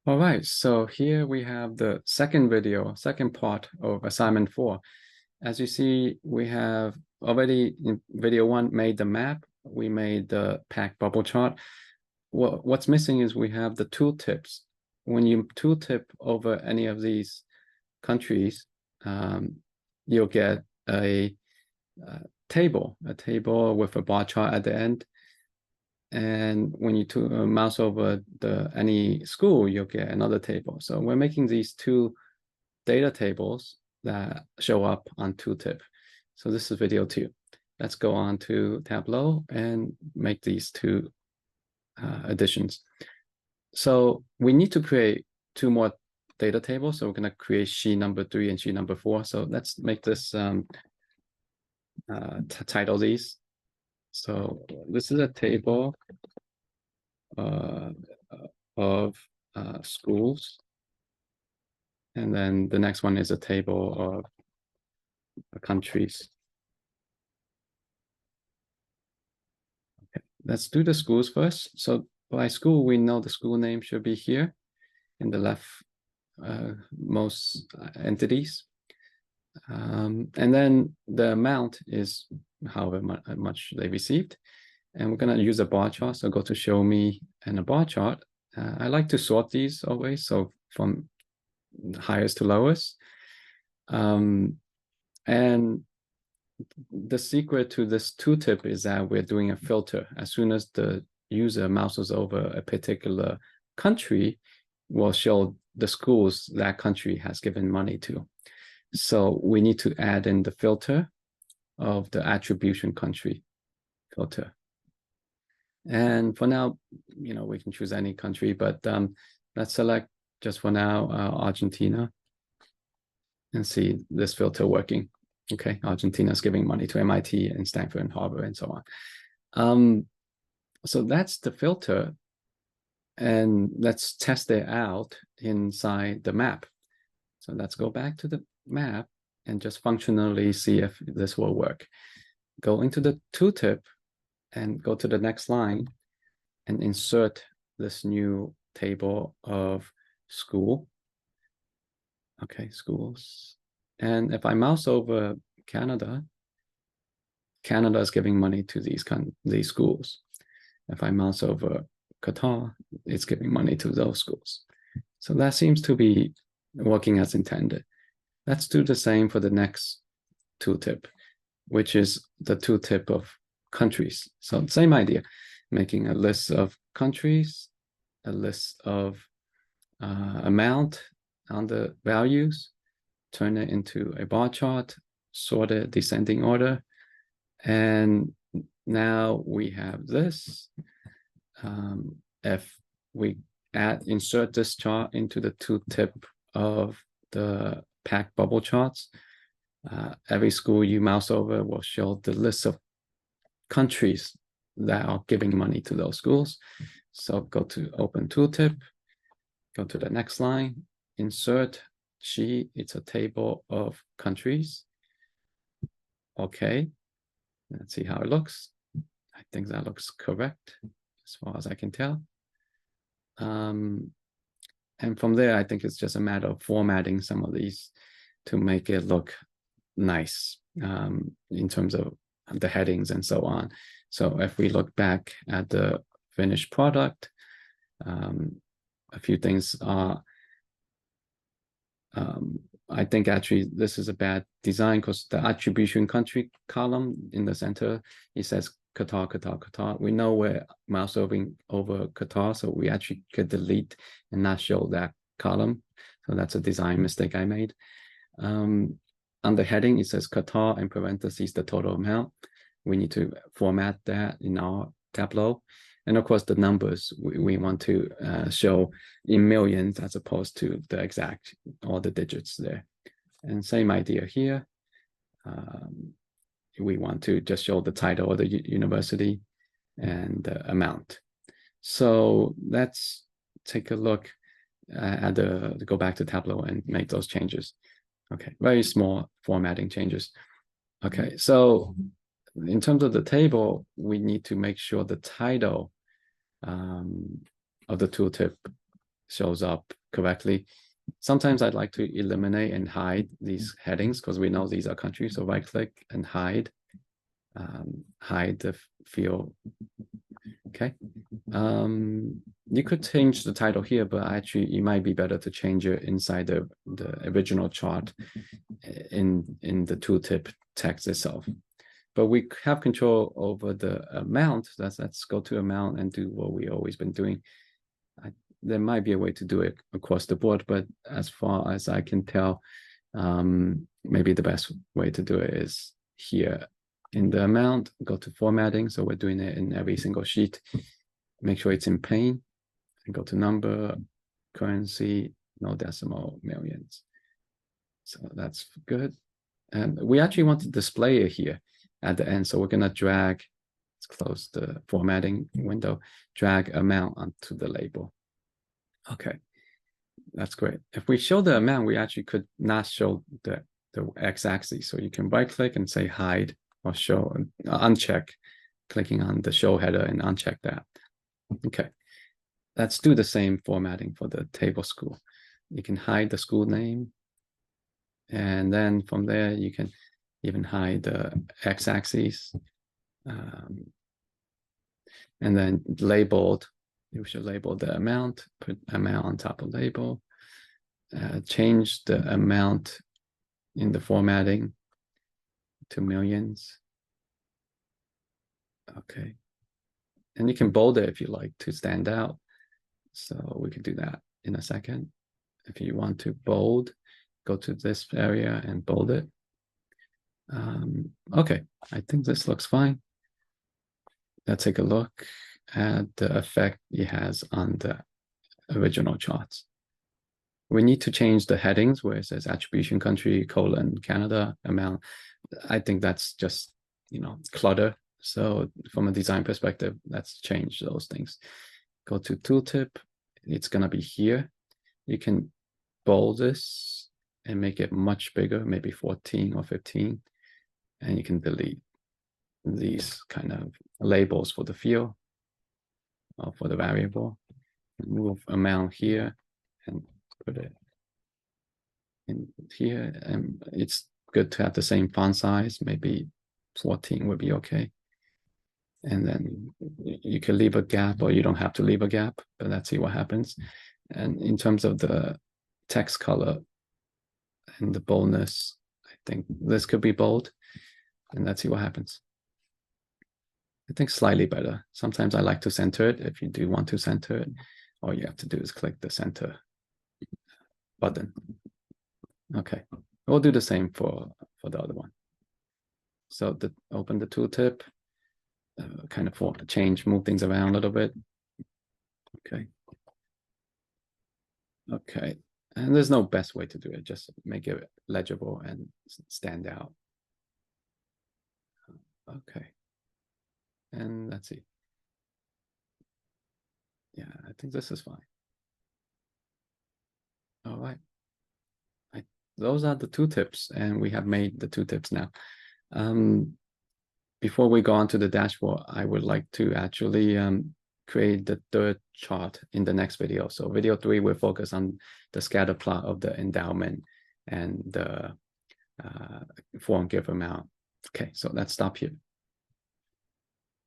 All right, so here we have the second part of assignment 4. As you see, we have already in video 1 made the map. We made the pack bubble chart. What's missing is we have the tooltips. When you tooltip over any of these countries, you'll get a table with a bar chart at the end. And when you mouse over any school, you'll get another table. So we're making these two data tables that show up on tooltip. So this is video 2. Let's go on to Tableau and make these two additions. So we need to create 2 more data tables. So we're going to create sheet number 3 and sheet number 4. So let's make this title these. So this is a table of schools, and then the next one is a table of countries. Okay, let's do the schools first. So by school, we know the school name should be here in the left most entities. And then the amount is however much they received. And we're going to use a bar chart. So go to show me and a bar chart. I like to sort these always. So from highest to lowest. And the secret to this tooltip is that we're doing a filter. As soon as the user mouses over a particular country, will show the schools that country has given money to. So we need to add in the filter of the attribution country filter. And for now, we can choose any country, but let's select just for now Argentina and see this filter working. Okay, Argentina is giving money to MIT and Stanford and Harvard and so on. So that's the filter, and let's test it out inside the map. So let's go back to the map and just functionally see if this will work. Go into the tooltip and go to the next line and insert this new table of school. Okay, schools. And if I mouse over Canada, Canada is giving money to these schools. If I mouse over Qatar, it's giving money to those schools. So that seems to be working as intended. Let's do the same for the next tooltip, which is the tooltip of countries. So same idea, making a list of countries, a list of amount on the values, turn it into a bar chart, sort it descending order. And now we have this. If we insert this chart into the tooltip of the pack bubble charts, every school you mouse over will show the list of countries that are giving money to those schools. So go to open tooltip, go to the next line, insert sheet. It's a table of countries. Okay, let's see how it looks. I think that looks correct as far as I can tell. And from there, I think it's just a matter of formatting some of these to make it look nice in terms of the headings and so on. So if we look back at the finished product, a few things are, I think actually this is a bad design because the attribution country column in the center, it says Qatar, Qatar, Qatar. We know we're mouse over Qatar, so we actually could delete and not show that column. So that's a design mistake I made. On the heading, it says Qatar in parentheses, the total amount. We need to format that in our Tableau. And of course, the numbers we want to show in millions as opposed to the exact, all the digits there. And same idea here. We want to just show the title of the university and the amount. So let's take a look at go back to Tableau and make those changes. Okay, very small formatting changes. Okay, so in terms of the table, we need to make sure the title of the tooltip shows up correctly. Sometimes I'd like to eliminate and hide these headings because we know these are countries. So right click and hide, hide the field. Okay. You could change the title here, but actually it might be better to change it inside the original chart in the tooltip text itself. But we have control over the amount. Let's go to amount and do what we always been doing. There might be a way to do it across the board, but as far as I can tell, maybe the best way to do it is here in the amount, go to formatting. So we're doing it in every single sheet. Make sure it's in plain and go to number, currency, no decimal, millions. So that's good. And we actually want to display it here at the end. So we're going to drag, let's close the formatting window, drag amount onto the label. Okay, that's great. If we show the amount, we actually could not show the x-axis. So you can right click and say hide or show, uncheck, clicking on the show header and uncheck that. Okay, let's do the same formatting for the table school. You can hide the school name. And then from there, you can even hide the x-axis. And then labeled, you should label the amount, put amount on top of label, change the amount in the formatting to millions. Okay. And you can bold it if you like to stand out. So we can do that in a second. If you want to bold, go to this area and bold it. Okay, I think this looks fine. Let's take a look at the effect it has on the original charts. We need to change the headings where it says attribution country, Canada, amount. I think that's just, clutter. So from a design perspective, let's change those things. Go to tooltip. It's going to be here. You can bold this and make it much bigger, maybe 14 or 15. And you can delete these kind of labels for the field or for the variable. Move amount here and put it in here. And it's good to have the same font size. Maybe 14 would be okay. And then you can leave a gap, or you don't have to leave a gap, but let's see what happens. And in terms of the text color and the boldness, I think this could be bold. And let's see what happens. I think slightly better. Sometimes I like to center it. If you do want to center it, all you have to do is click the center button. Okay, we'll do the same for the other one. So open the tooltip, kind of change, move things around a little bit. Okay. Okay, and there's no best way to do it. Just make it legible and stand out. Okay. And let's see. Yeah, I think this is fine. All right. Those are the tooltips, and we have made the tooltips now. Before we go on to the dashboard, I would like to actually create the third chart in the next video. So video 3 will focus on the scatter plot of the endowment and the foreign gift amount. Okay, so let's stop here.